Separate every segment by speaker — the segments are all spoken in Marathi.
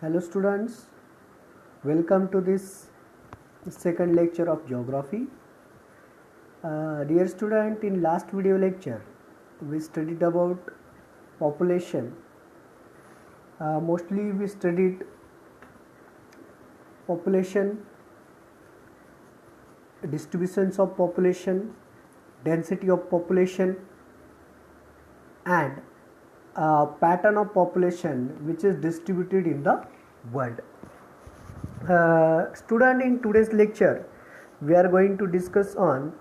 Speaker 1: Hello students, welcome to this second lecture of geography. Dear student, in last video lecture we studied about population. Mostly we studied population, distributions of population, density of population and pattern of population which is distributed in the world. Student, in today's lecture we are going to discuss on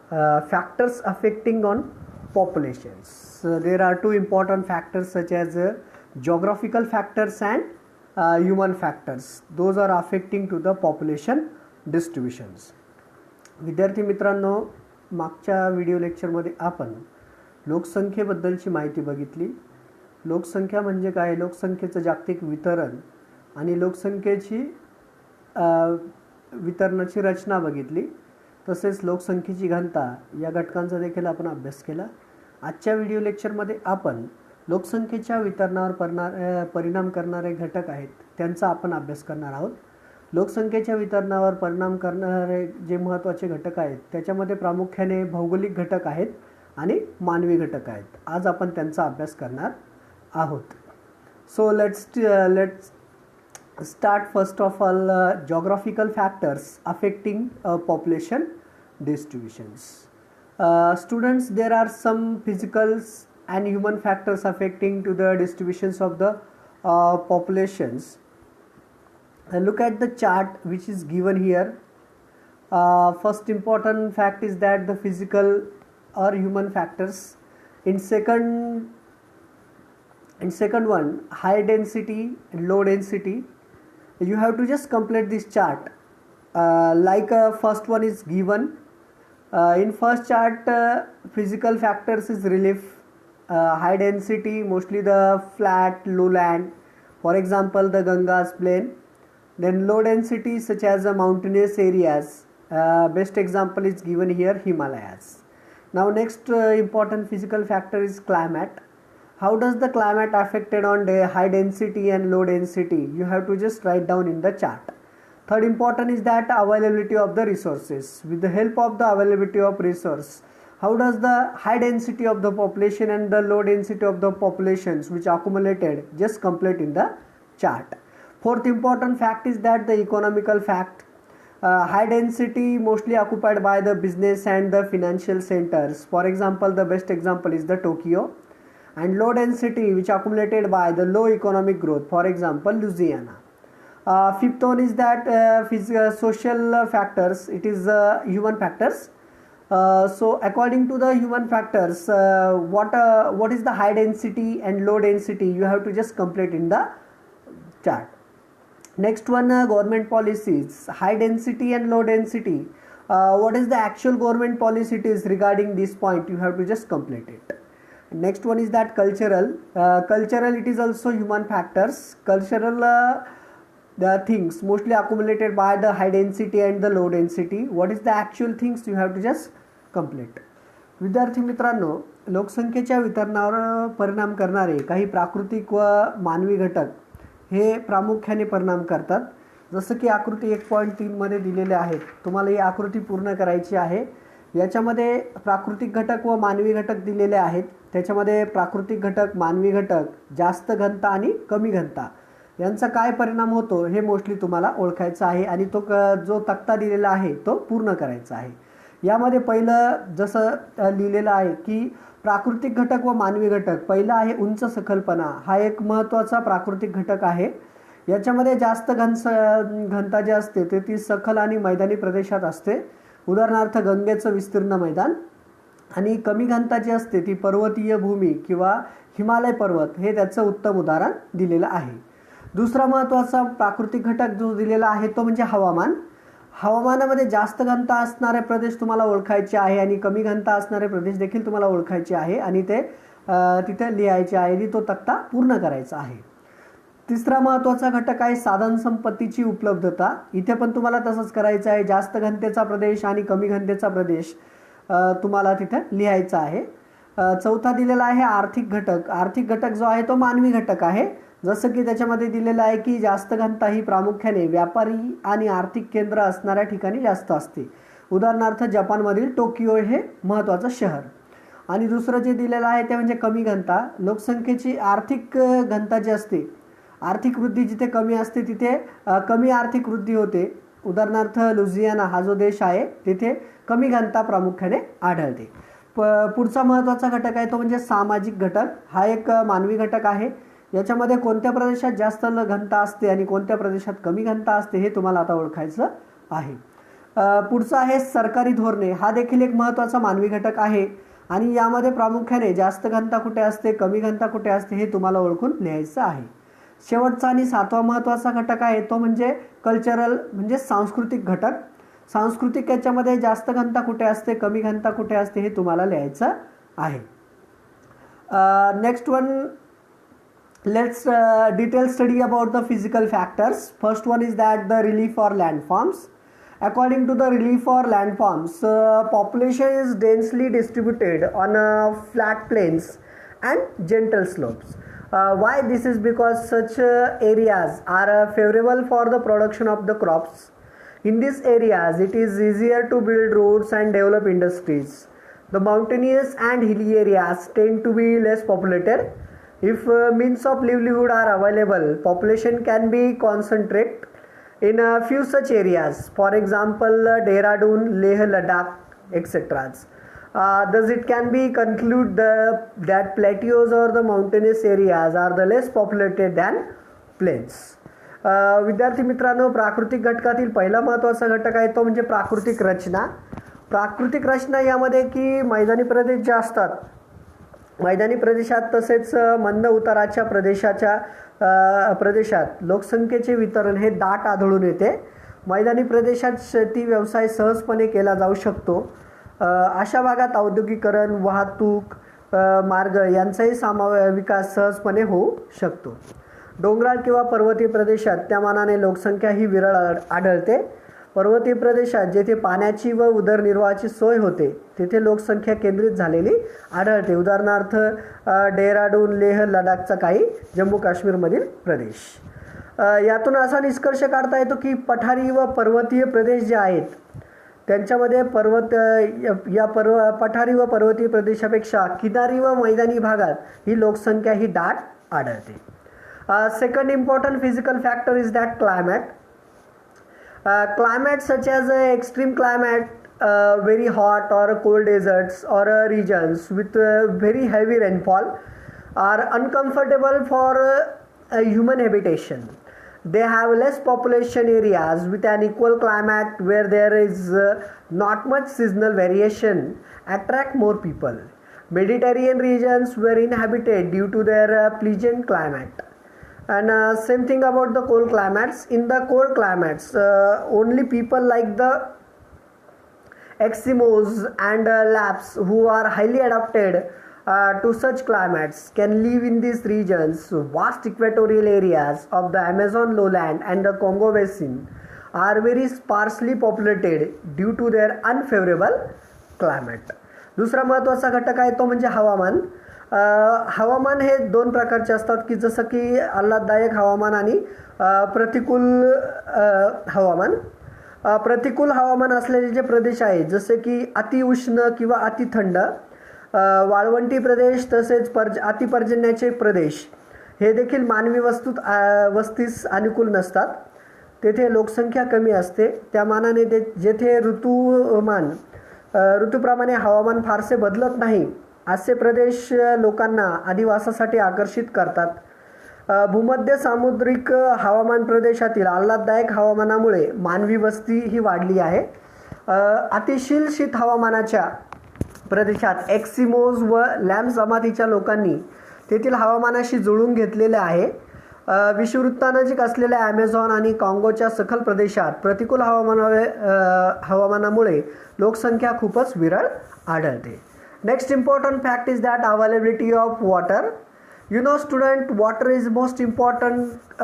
Speaker 1: factors affecting on populations. So there are two important factors such as geographical factors and human factors. Those are affecting to the population distributions. विद्यार्थी मित्रांनो, मागच्या व्हिडिओ लेक्चरमध्ये आपण लोकसंख्येबद्दलची माहिती बघितली. लोकसंख्या म्हणजे काय, लोकसंख्येचं जागतिक वितरण आणि लोकसंख्येची वितरणाची रचना बघितली. तसेच लोकसंख्येची घनता या घटकांचा देखील आपण अभ्यास केला. आजच्या व्हिडिओ लेक्चरमध्ये आपण लोकसंख्येच्या वितरणावर परिणाम करणारे घटक आहेत त्यांचा आपण अभ्यास करणार आहोत. लोकसंख्येच्या वितरणावर परिणाम करणारे जे महत्त्वाचे घटक आहेत त्याच्यामध्ये प्रामुख्याने भौगोलिक घटक आहेत आणि मानवी घटक आहेत. आज आपण त्यांचा अभ्यास करणार आहोत. So let's start first of all geographical factors affecting population distributions. Students, there are some physical and human factors affecting to the distributions of the populations. Look at the chart which is given here. First important fact is that the physical or human factors. In second one, high density and low density. You have to just complete this chart like first one is given. In first chart physical factors is relief, high density mostly the flat lowland, for example the Ganga's plain. Then low density such as mountainous areas, best example is given here, Himalayas. Now next important physical factor is climate. How does the climate affected on the high density and low density? You have to just write down in the chart. Third important is that availability of the resources. With the help of the availability of resource, how does the high density of the population and the low density of the populations which accumulated just complete in the chart. Fourth important fact is that the economical fact. High density mostly occupied by the business and the financial centers. For example, the best example is the Tokyo. And low density which accumulated by the low economic growth, for example Louisiana. Fifth one is that social factors, it is human factors. So according to the human factors, what is the high density and low density, you have to just complete in the chart. Next one, government policies, high density and low density. What is the actual government policy it is regarding this point, you have to just complete it. Next one is that cultural. Cultural, it is also human factors. Cultural the things mostly accumulated by the high density and the low density. What is the actual things, you have to just complete. विद्यार्थी मित्रांनो, लोकसंख्येच्या वितरणावर परिणाम करणारे काही प्राकृतिक व मानवी घटक हे प्रामुख्याने परिणाम करतात. जसं की आकृती 1.3 मध्ये दिलेले आहेत. तुम्हाला ही आकृती पूर्ण करायची आहे. याच्यामध्ये प्राकृतिक घटक व मानवी घटक दिलेले आहेत. त्याच्यामध्ये प्राकृतिक घटक, मानवी घटक, जास्त घनता आणि कमी घनता यांचा काय परिणाम होतो हे मोस्टली तुम्हाला ओळखायचं आहे आणि तो जो तक्ता दिलेला आहे तो पूर्ण करायचा आहे. यामध्ये पहिलं जसं लिहिलेलं आहे की प्राकृतिक घटक व मानवी घटक. पहिला आहे उंच सखलपणा. हा एक महत्त्वाचा प्राकृतिक घटक आहे. याच्यामध्ये जास्त घनता जी असते ते ती सखल आणि मैदानी प्रदेशात असते. उदाहरणार्थ गंगेचं विस्तीर्ण मैदान. आणि कमी घनता जी असते ती पर्वतीय भूमी किंवा हिमालय पर्वत हे त्याचं उत्तम उदाहरण दिलेलं आहे. दुसरा महत्त्वाचा प्राकृतिक घटक जो दिलेला आहे तो म्हणजे हवामान. हवामानामध्ये जास्त घनता असणारे प्रदेश तुम्हाला ओळखायचे आहे आणि कमी घनता असणारे प्रदेश देखील तुम्हाला ओळखायचे आहे आणि ते तिथे लिहायचे आहे आणि तो तक्ता पूर्ण करायचा आहे. तिसरा महत्त्वाचा घटक आहे साधन संपत्तीची उपलब्धता. इथे पण तुम्हाला तसंच करायचं आहे. जास्त घनतेचा प्रदेश आणि कमी घनतेचा प्रदेश तुम्हाला तिथे लिहायचा आहे. चौथा दिलेला आहे आर्थिक घटक. आर्थिक घटक जो आहे तो मानवी घटक आहे. जसं की त्याच्यामध्ये दिलेलं आहे की जास्त घनता ही प्रामुख्याने व्यापारी आणि आर्थिक केंद्र असणाऱ्या ठिकाणी जास्त असते. उदाहरणार्थ जपानमधील टोकियो हे महत्त्वाचं शहर. आणि दुसरं जे दिलेलं आहे ते म्हणजे कमी घनता. लोकसंख्येची आर्थिक घनता जी असते, आर्थिक वृद्धी जिथे कमी असते तिथे कमी आर्थिक वृद्धी होते. उदाहरणार्थ लुझियाना हा जो देश आहे तिथे कमी घनता प्रामुख्याने आढळते. पुढचा महत्त्वाचा घटक आहे तो म्हणजे सामाजिक घटक. हा एक मानवी घटक आहे. याच्यामध्ये कोणत्या प्रदेशात जास्त घनता असते आणि कोणत्या प्रदेशात कमी घनता असते हे तुम्हाला आता ओळखायचं आहे. पुढचं आहे सरकारी धोरणे. हा देखील एक महत्त्वाचा मानवी घटक आहे आणि यामध्ये प्रामुख्याने जास्त घनता कुठे असते, कमी घनता कुठे असते हे तुम्हाला ओळखून लिहायचं आहे. शेवटचा आणि 7वा महत्त्वाचा घटक आहे तो म्हणजे कल्चरल म्हणजे सांस्कृतिक घटक. सांस्कृतिक याच्यामध्ये जास्त घनता कुठे असते, कमी घनता कुठे असते हे तुम्हाला लिहायचं आहे. Next one, let's detail study about the physical factors. First one is that the relief or landforms. According to the relief or landforms, population is densely distributed on flat plains and gentle slopes. Why this is because such areas are favorable for the production of the crops. In these areas it is easier to build roads and develop industries. The mountainous and hilly areas tend to be less populated. If means of livelihood are available, population can be concentrated in a few such areas. For example, Dehradun, Leh, Ladakh, etc. Thus, it can be concluded that plateaus or the mountainous areas are the less populated than plains. विद्यार्थी मित्रांनो, प्राकृतिक घटकातील पहिला महत्त्वाचा घटक आहे तो म्हणजे प्राकृतिक रचना. प्राकृतिक रचना यामध्ये की मैदानी प्रदेश जे असतात, मैदानी प्रदेशात तसेच मंद उताराच्या प्रदेशात लोकसंख्येचे वितरण हे दाट आढळून येते. मैदानी प्रदेशात शेती व्यवसाय सहजपणे केला जाऊ शकतो. अशा भागात औद्योगिकरण, वाहतूक मार्ग यांचाही विकास सहजपणे होऊ शकतो. डोंगराळ किंवा पर्वतीय प्रदेशात त्या मानाने लोकसंख्या ही विरळ आढळते. पर्वतीय प्रदेशात जेथे पाण्याची व उदरनिर्वाहाची सोय होते तेथे लोकसंख्या केंद्रित झालेली आढळते. उदाहरणार्थ डेहराडून, लेह, लडाखचा काही जम्मू काश्मीरमधील प्रदेश. यातून असा निष्कर्ष काढता येतो की पठारी व पर्वतीय प्रदेश जे आहेत त्यांच्यामध्ये पठारी व पर्वतीय प्रदेशापेक्षा किनारी व मैदानी भागात ही लोकसंख्या ही दाट आढळते. Second important physical factor is that climate. Climate such as extreme climate, very hot or cold deserts or regions with very heavy rainfall are uncomfortable for human habitation. They have less population areas with an equal climate where there is not much seasonal variation attract more people. Mediterranean regions were inhabited due to their pleasant climate. And same thing about the cold climates. In the cold climates, only people like the Eskimos and Lapps who are highly adapted to such climates can live in these regions. Vast equatorial areas of the Amazon lowland and the Congo basin are very sparsely populated due to their unfavorable climate. दुसरा महत्त्वाचा घटक आहे तो म्हणजे हवामान. हवामान हे दोन प्रकारचे असतात की जसं की आल्हाददायक हवामान आणि प्रतिकूल हवामान. प्रतिकूल हवामान असलेले जे प्रदेश आहेत जसे की अतिउष्ण किंवा अतिथंड, वाळवंटी प्रदेश तसेच अतिपर्जन्याचे प्रदेश हे देखील मानवी वस्तीस अनुकूल नसतात. तेथे लोकसंख्या कमी असते. त्या मानाने जेथे ऋतूप्रमाणे हवामान फारसे बदलत नाही असे प्रदेश लोकांना अधिवासासाठी आकर्षित करतात. भूमध्य सामुद्रिक हवामान प्रदेशातील आल्हाददायक हवामानामुळे मानवी वस्ती ही वाढली आहे. अतिशील शीत हवामानाच्या प्रदेशात एस्किमोज व लॅम जमातीच्या लोकांनी तेथील हवामानाशी जुळवून घेतलेले आहे. विषुववृत्तानजीक असलेल्या ॲमेझॉन आणि काँगोच्या सखल प्रदेशात प्रतिकूल हवामानामुळे लोकसंख्या खूपच विरळ आढळते. Next important fact is that availability of water. You know student, water is most important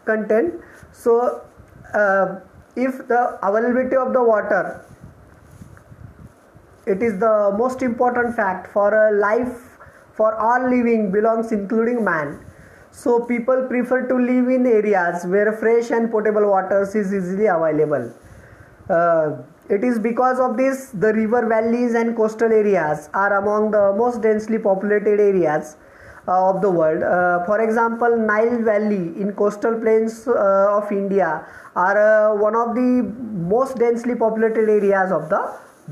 Speaker 1: content. So if the availability of the water, it is the most important fact for life, for all living belongs including man. So people prefer to live in areas where fresh and potable water is easily available. It is because of this the river valleys and coastal areas are among the most densely populated areas of the world. For example, Nile Valley in coastal plains of India are one of the most densely populated areas of the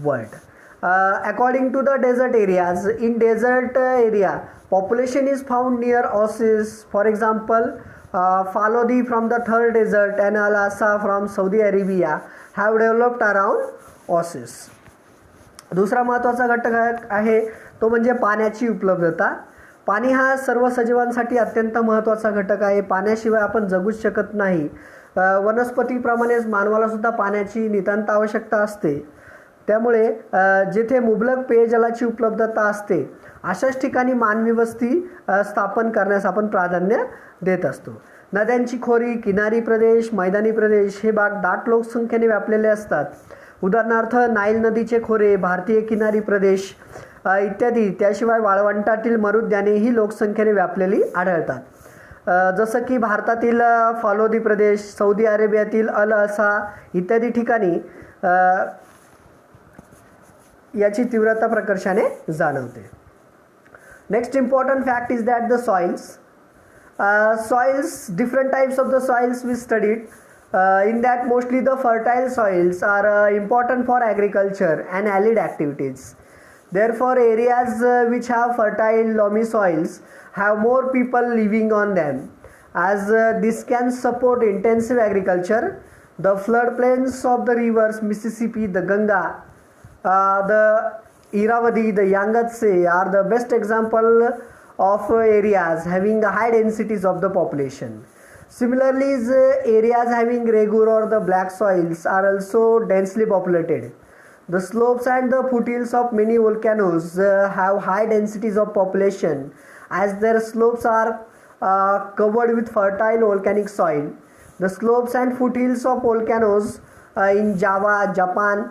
Speaker 1: world. According to the desert areas, in desert area, population is found near oases. For example, Falodi from the Third Desert and Al Asa from Saudi Arabia have developed around oases. दुसरा महत्त्वाचा घटक आहे तो म्हणजे पाण्याची उपलब्धता. पाणी हा सर्व सजीवांसाठी अत्यंत महत्त्वाचा घटक आहे. पाण्याशिवाय आपण जगूच शकत नाही. वनस्पतीप्रमाणेच मानवाला सुद्धा पाण्याची नितांत आवश्यकता असते. त्यामुळे जिथे मुबलक पेयजलाची उपलब्धता असते अशाच ठिकाणी मानवी वस्ती स्थापन करण्यास आपण प्राधान्य देत असतो. नद्यांची खोरी, किनारी प्रदेश, मैदानी प्रदेश हे भाग दाट लोकसंख्येने व्यापलेले असतात. उदाहरणार्थ नाईल नदीचे खोरे, भारतीय किनारी प्रदेश इत्यादी. त्याशिवाय वाळवंटातील मरुद्याने ही लोकसंख्येने व्यापलेली आढळतात. जसं की भारतातील फालोदी प्रदेश, सौदी अरेबियातील अल असा इत्यादी ठिकाणी याची तीव्रता प्रकर्षाने जाणवते. Next important fact is that the soils, different types of the soils we studied. In that mostly the fertile soils are important for agriculture and allied activities. Therefore, areas which have fertile loamy soils have more people living on them, as this can support intensive agriculture. The floodplains of the rivers Mississippi, the Ganga, the Irrawaddy, the Yangtze are the best example of areas having the high densities of the population. Similarly, areas having regur or the black soils are also densely populated. The slopes and the foothills of many volcanoes have high densities of population as their slopes are covered with fertile volcanic soil. The slopes and foothills of volcanoes in Java, Japan,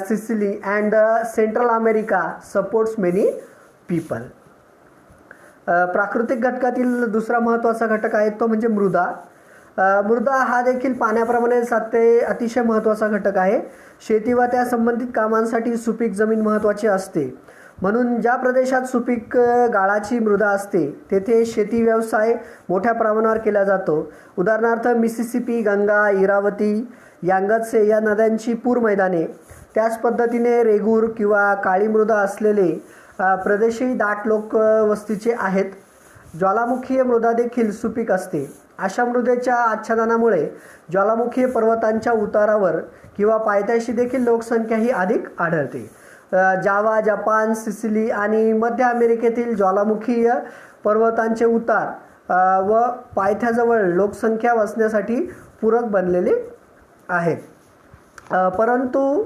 Speaker 1: Sicily and Central America supports many people. प्राकृतिक घटकातील दुसरा महत्त्वाचा घटक आहे तो म्हणजे मृदा. मृदा हा देखील पाण्याप्रमाणेच अतिशय महत्त्वाचा घटक आहे. शेती व त्या संबंधित कामांसाठी सुपीक जमीन महत्त्वाची असते. म्हणून ज्या प्रदेशात सुपीक गाळाची मृदा असते तेथे शेती व्यवसाय मोठ्या प्रमाणावर केला जातो. उदाहरणार्थ मिसिसिपी, गंगा, इरावती, यांगत्से या नद्यांची पूर मैदाने. त्याच पद्धतीने रेगूर किंवा काळी मृदा असलेले प्रदेशही दाट लोकवस्तीचे आहेत. ज्वालामुखीय मृदा देखील सुपीक असते. अशा मृदेच्या आच्छादनामुळे ज्वालामुखीय पर्वतांच्या उतारावर किंवा पायथ्याशी देखील लोकसंख्या ही अधिक आढळते. जावा, जपान, सिसिली आणि मध्य अमेरिकेतील ज्वालामुखीय पर्वतांचे उतार व पायथ्याजवळ लोकसंख्या वसण्यासाठी पूरक बनलेले आहेत. परंतु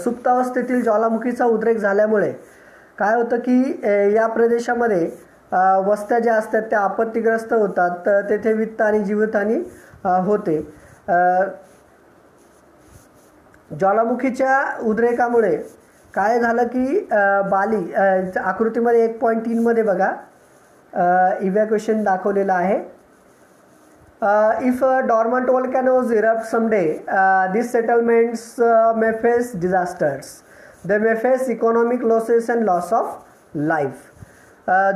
Speaker 1: सुप्तावस्थेतील ज्वालामुखीचा उद्रेक झाल्यामुळे काय होतं की या प्रदेशामध्ये वस्त्या ज्या असतात त्या आपत्तीग्रस्त होतात. तर तेथे वित्त आणि जीवितहानी होते. ज्वालामुखीच्या उद्रेकामुळे काय झालं की बाली आकृतीमध्ये 1.3 मध्ये बघा इव्हॅक्युएशन दाखवलेलं आहे. If dormant volcanoes erupt someday, these settlements may face disasters. They may face economic losses and loss of life.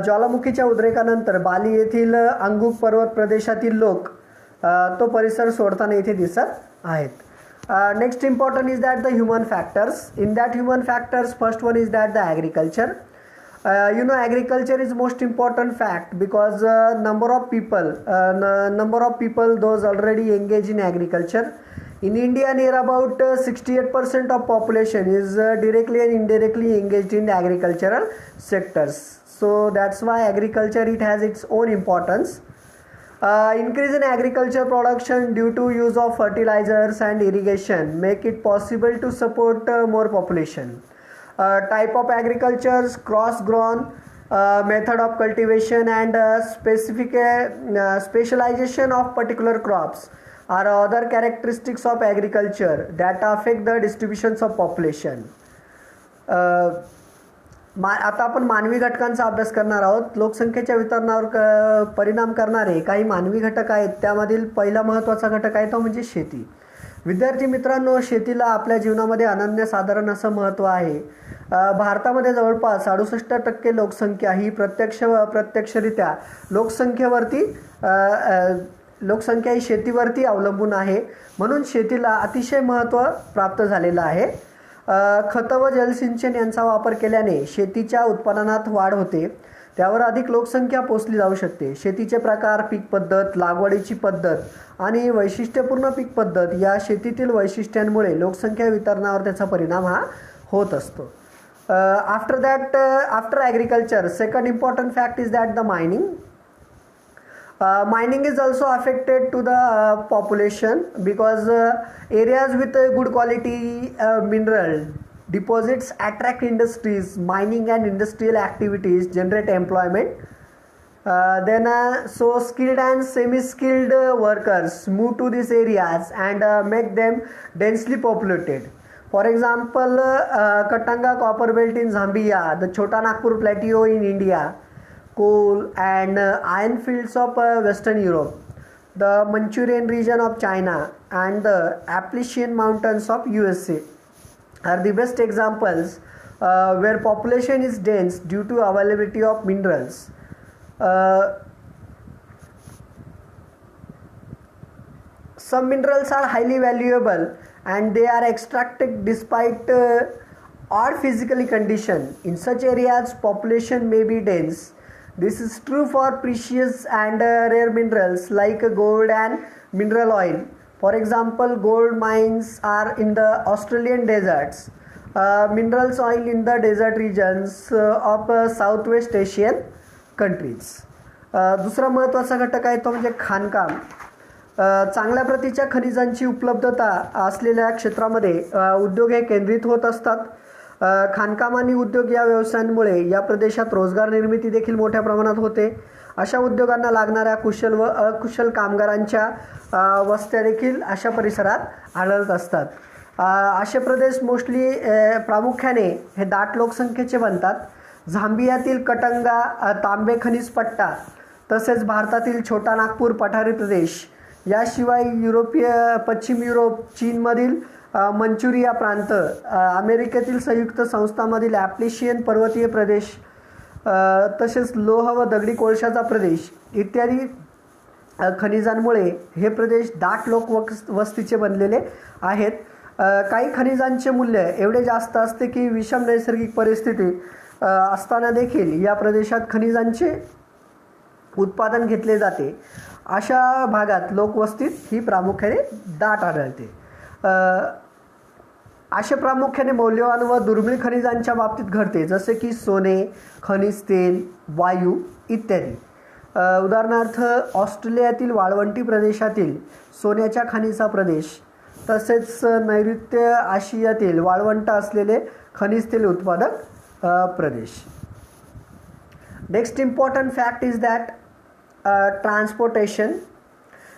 Speaker 1: ज्वालामुखीच्या उद्रेकानंतर बाली येथील अंगुक पर्वत प्रदेशातील लोक तो परिसर सोडताना इथे दिसत आहेत. Next important is that the human factors. In that human factors, first one is that the agriculture. Agriculture is most important fact because number of people those already engaged in agriculture. In India, near about 68% of population is directly and indirectly engaged in the agricultural sectors. So that's why agriculture it has its own importance. Increase in agriculture production due to use of fertilizers and irrigation make it possible to support more population. Type of agriculture, cross grown, method of cultivation and specialization of particular crops are other characteristics of agriculture that affect the distributions of population. आता आपण मानवी घटकांचा अभ्यास करणार आहोत. लोकसंख्येच्या वितरणावर परिणाम करणारे काही मानवी घटक आहेत. त्यामधील पहिला महत्त्वाचा घटक आहे तो म्हणजे शेती. विद्यार्थी मित्रांनो, शेतीला आपल्या जीवनामध्ये अनन्यसाधारण असं महत्त्व आहे. भारतामध्ये जवळपास 68% लोकसंख्या ही प्रत्यक्षरित्या लोकसंख्या ही शेतीवरती अवलंबून आहे. म्हणून शेतीला अतिशय महत्त्व प्राप्त झालेलं आहे. खतं व जलसिंचन यांचा वापर केल्याने शेतीच्या उत्पादनात वाढ होते. त्यावर अधिक लोकसंख्या पोचली जाऊ शकते. शेतीचे प्रकार, पीक पद्धत, लागवडीची पद्धत आणि वैशिष्ट्यपूर्ण पीक पद्धत या शेतीतील वैशिष्ट्यांमुळे लोकसंख्या वितरणावर त्याचा परिणाम हा होत असतो. After agriculture, second important fact is that the mining. Mining is also affected to the population because areas with good quality mineral deposits attract industries. Mining and industrial activities generate employment. So skilled and semi-skilled workers move to these areas and make them densely populated. For example, Katanga copper belt in Zambia, the Chota Nagpur plateau in India, coal and iron fields of Western Europe, the Manchurian region of China and the Appalachian mountains of USA are the best examples where population is dense due to availability of minerals. Some minerals are highly valuable and they are extracted despite odd physical condition. In such areas, population may be dense. This is true for precious and rare minerals like gold and mineral oil. For example, gold mines are in the Australian deserts. Minerals oil in the desert regions of Southwest Asian countries. दुसरा महत्त्वाचा घटक आहे तो म्हणजे खाणकाम. चांगल्या प्रतीच्या खनिजांची उपलब्धता असलेल्या क्षेत्रामध्ये उद्योग हे केंद्रित होत असतात. खाणकाम आणि उद्योग या व्यवसायांमुळे या प्रदेशात रोजगार निर्मिती देखील मोठ्या प्रमाणात होते. अशा उद्योगांना लागणाऱ्या कुशल व अकुशल कामगारांच्या वस्त्या देखील अशा परिसरात आढळत असतात. असे प्रदेश प्रामुख्याने हे दाट लोकसंख्येचे बनतात. झांबियातील कटंगा तांबे खनिज पट्टा, तसेच भारतातील छोटा नागपूर पठारी प्रदेश, याशिवाय पश्चिम युरोप, चीनमधील मंचुरिया प्रांत, अमेरिकेतील संयुक्त संस्थांमधील ॲप्लिशियन पर्वतीय प्रदेश, तसेच लोह व दगडी कोळशाचा प्रदेश इत्यादी खनिजांमुळे हे प्रदेश दाट लोकवस्तीचे बनलेले आहेत. काही खनिजांचे मूल्य एवढे जास्त असते की विषम नैसर्गिक परिस्थिती असताना देखील या प्रदेशात खनिजांचे उत्पादन घेतले जाते. अशा भागात लोकवस्तीत ही प्रामुख्याने दाट आढळते. असे प्रामुख्याने मौल्यवान व दुर्मिळ खनिजांच्या बाबतीत घडते, जसे की सोने, खनिज तेल, वायू इत्यादी. उदाहरणार्थ ऑस्ट्रेलियातील वाळवंटी प्रदेशातील सोन्याच्या खाणीचा प्रदेश, तसेच नैऋत्य आशियातील वाळवंट असलेले खनिज तेल उत्पादक प्रदेश. Next important fact is that transportation.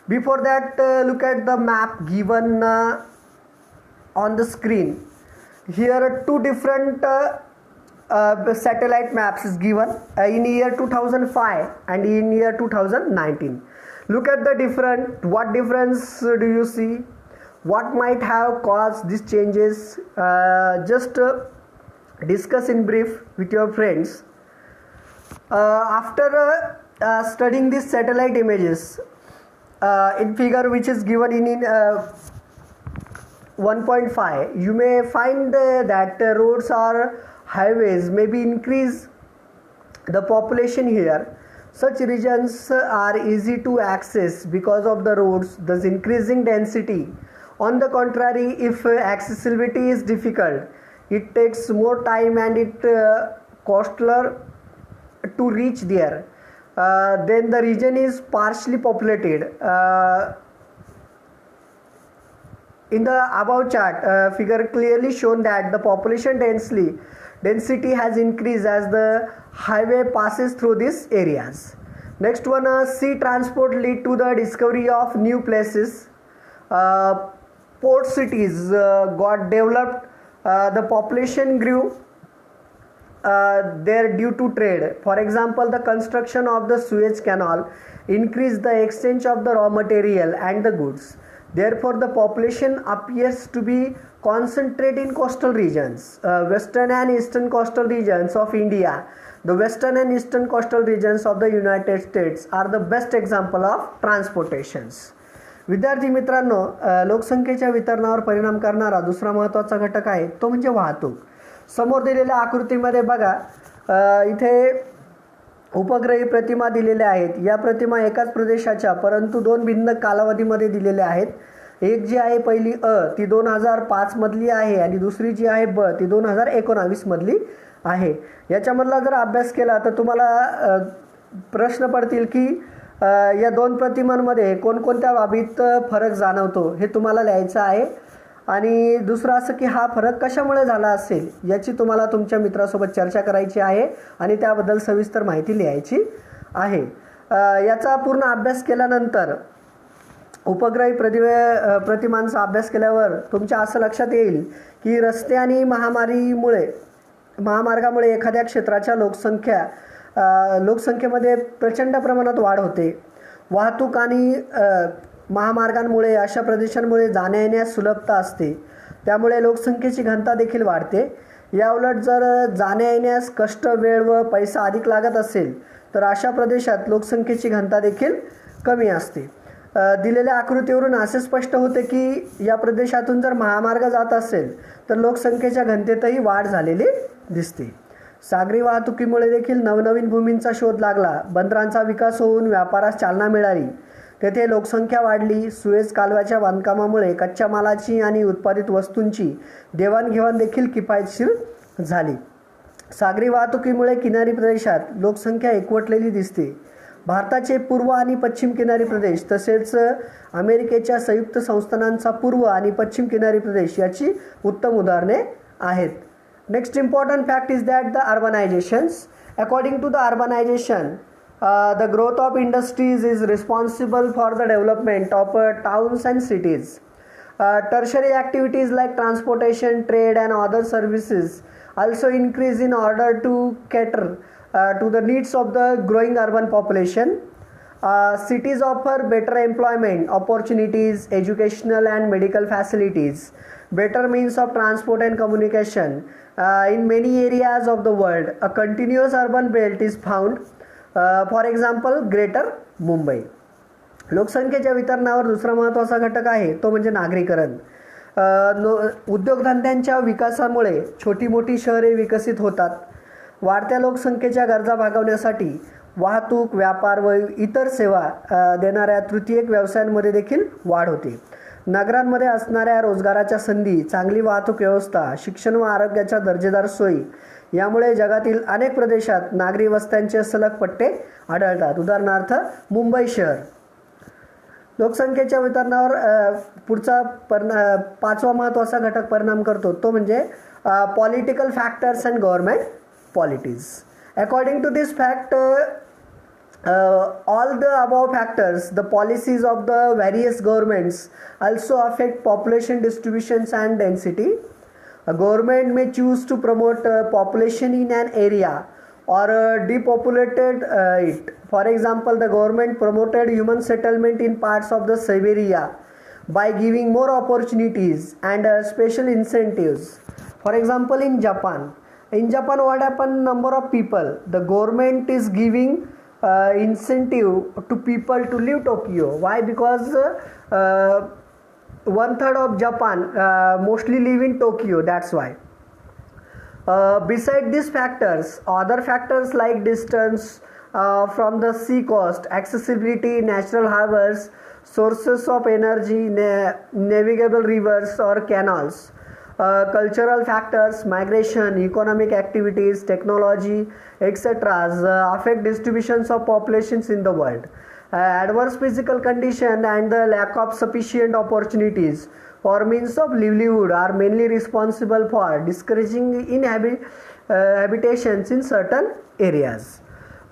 Speaker 1: Before that, look at the map given on the screen. Here are two different satellite maps is given in year 2005 and in year 2019. Look at the what difference do you see? What might have caused these changes? Just discuss in brief with your friends. After studying these satellite images in figure which is given in 1.5, you may find that roads or highways may be increase the population here. Such regions are easy to access because of the roads, thus increasing density. On the contrary, if accessibility is difficult, it takes more time and it costlier to reach there. Then the region is partially populated. In the above chart, figure clearly shown that the population density has increased as the highway passes through these areas. Next one, sea transport lead to the discovery of new places. Port cities got developed. The population grew. there due to trade. For example, the construction of the Suez Canal increased the exchange of the raw material and the goods. Therefore, the population appears to be concentrated in coastal regions, western and eastern coastal regions of India. The western and eastern coastal regions of the United States are the best example of transportations. विद्यार्थी मित्रांनो, लोकसंख्येच्या वितरणावर परिणाम करणारा दुसरा महत्त्वाचा घटक आहे तो म्हणजे वाहतूक. समोर दिलेल्या आकृतीमध्ये बघा, इथे उपग्रही प्रतिमा दिलेल्या आहेत. या प्रतिमा एकाच प्रदेशाच्या परंतु दोन भिन्न कालावधीमध्ये दिलेल्या आहेत. एक जी आहे पहिली ती 2005 मधली आहे आणि दुसरी जी आहे ब ती 2019 मधली आहे. याच्यामधला जर अभ्यास केला तर तुम्हाला प्रश्न पडतील की या दोन प्रतिमांमध्ये कोणकोणत्या बाबीत फरक जाणवतो हे तुम्हाला लिहायचं आहे. आणि दुसरं असं की हा फरक कशामुळे झाला असेल याची तुम्हाला तुमच्या मित्रासोबत चर्चा करायची आहे आणि त्याबद्दल सविस्तर माहिती लिहायची आहे. याचा पूर्ण अभ्यास केल्यानंतर उपग्रही प्रतिमांचा अभ्यास केल्यावर तुमच्या असं लक्षात येईल की रस्ते आणि महामार्गामुळे एखाद्या क्षेत्राच्या लोकसंख्येमध्ये प्रचंड प्रमाणात वाढ होते. वाहतूक आणि महामार्गांमुळे अशा प्रदेशांमुळे जाण्या येण्यास सुलभता असते, त्यामुळे लोकसंख्येची घनता देखील वाढते. याउलट जर जाण्या येण्यास कष्ट, वेळ व पैसा अधिक लागत असेल तर अशा प्रदेशात लोकसंख्येची घनता देखील कमी असते. दिलेल्या आकृतीवरून असे स्पष्ट होते की या प्रदेशातून जर महामार्ग जात असेल तर लोकसंख्येच्या घनतेतही वाढ झालेली दिसते. सागरी वाहतुकीमुळे देखील नवनवीन भूमींचा शोध लागला. बंदरांचा विकास होऊन व्यापारास चालना मिळाली. तेथे लोकसंख्या वाढली. सुएझ कालव्याच्या बांधकामामुळे कच्च्या मालाची आणि उत्पादित वस्तूंची देवाणघेवाण देखील किफायतशीर झाली. सागरी वाहतुकीमुळे किनारी प्रदेशात लोकसंख्या एकवटलेली दिसते. भारताचे पूर्व आणि पश्चिम किनारी प्रदेश तसेच अमेरिकेच्या संयुक्त संस्थानांचा पूर्व आणि पश्चिम किनारी प्रदेश याची उत्तम उदाहरणे आहेत. Next important fact is that the urbanizations. According to the urbanization, the growth of industries is responsible for the development of towns and cities. Tertiary activities like transportation, trade and other services also increase in order to cater to the needs of the growing urban population. Cities offer better employment opportunities, educational and medical facilities, better means of transport and communication. In many areas of the world, a continuous urban belt is found. For example, Greater Mumbai. लोकसंख्येच्या वितरणावर दुसरा महत्त्वाचा घटक आहे तो म्हणजे नागरीकरण. उद्योगधंद्यांच्या विकासामुळे छोटी मोठी शहरे विकसित होतात. वाढत्या लोकसंख्येच्या गरजा भागवण्यासाठी वाहतूक, व्यापार व इतर सेवा देणाऱ्या तृतीयक व्यवसायांमध्ये देखील वाढ होते. नगरांमध्ये असणाऱ्या रोजगाराच्या संधी, चांगली वाहतूक व्यवस्था, शिक्षण व आरोग्याच्या दर्जेदार सोयी यामुळे जगातील अनेक प्रदेशात नागरी वस्त्यांचे सलग पट्टे आढळतात. उदाहरणार्थ मुंबई शहर. लोकसंख्येच्या वितरणावर पुढचा पाचवा महत्त्वाचा घटक परिणाम करतो तो म्हणजे political factors and government polities. According to this fact, all the above factors, the policies of the various governments also affect population distributions and density. A government may choose to promote population in an area or depopulated it. For example, the government promoted human settlement in parts of the Siberia by giving more opportunities and special incentives. For example, in Japan, what happened? Number of people, the government is giving incentive to people to leave Tokyo. Why? Because 1/3 of Japan mostly live in Tokyo. That's why. Beside these factors, other factors like distance from the sea coast, accessibility, natural harbors, sources of energy, navigable rivers or canals, cultural factors, migration, economic activities, technology, etc. affect distributions of populations in the world. Adverse physical condition and the lack of sufficient opportunities for means of livelihood are mainly responsible for discouraging habitations in certain areas.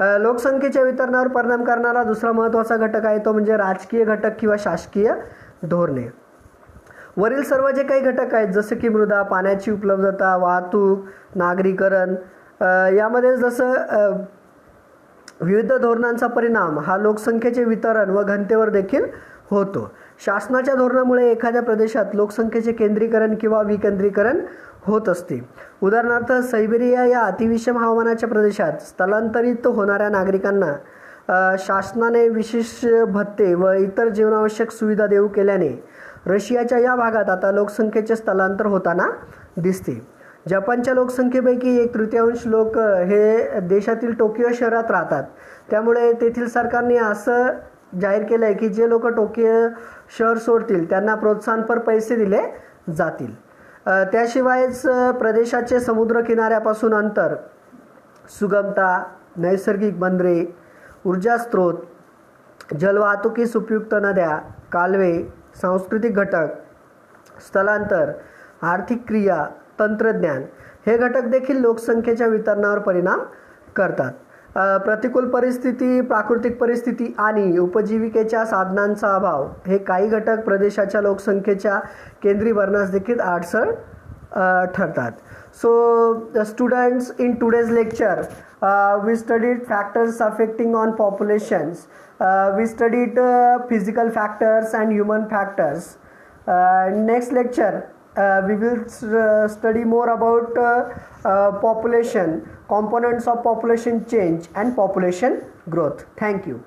Speaker 1: लोकसंख्येच्या वितरणावर परिणाम करणारा दुसरा महत्त्वाचा घटक आहे तो म्हणजे राजकीय घटक किंवा शासकीय धोरणे. वरील सर्व जे काही घटक आहेत जसे की मृदा, पाण्याची उपलब्धता, वाहतूक, नागरीकरण, यामध्ये जसं विविध धोरणांचा परिणाम हा लोकसंख्येचे वितरण व घनतेवर देखील होतो. शासनाच्या धोरणामुळे एखाद्या प्रदेशात लोकसंख्येचे केंद्रीकरण किंवा विकेंद्रीकरण होत असते. उदाहरणार्थ सायबेरिया या अतिविषम हवामानाच्या प्रदेशात स्थलांतरित होणाऱ्या नागरिकांना शासनाने विशेष भत्ते व इतर जीवनावश्यक सुविधा देऊ केल्याने रशियाच्या या भागात आता लोकसंख्येचे स्थलांतर होताना दिसते. जपानच्या लोकसंख्येपैकी 1/3 लोक हे देशातील टोकियो शहरात राहतात. त्यामुळे तेथील सरकारने असं जाहीर केलं आहे की जे लोक टोकियो शहर सोडतील त्यांना प्रोत्साहनपर पैसे दिले जातील. त्याशिवायच प्रदेशाचे समुद्र किनाऱ्यापासून अंतर, सुगमता, नैसर्गिक बंदरे, ऊर्जा स्रोत, जलवाहतुकीस उपयुक्त नद्या, कालवे, सांस्कृतिक घटक, स्थलांतर, आर्थिक क्रिया, तंत्रज्ञान हे घटक देखील लोकसंख्येच्या वितरणावर परिणाम करतात. प्रतिकूल परिस्थिती, प्राकृतिक परिस्थिती आणि उपजीविकेच्या साधनांचा अभाव हे काही घटक प्रदेशाच्या लोकसंख्येच्या केंद्रीकरणास देखील अडसर ठरतात. So students, in today's lecture we studied factors affecting on populations. We studied physical factors and human factors. Next lecture we will study more about population, components of population change and population growth. Thank you.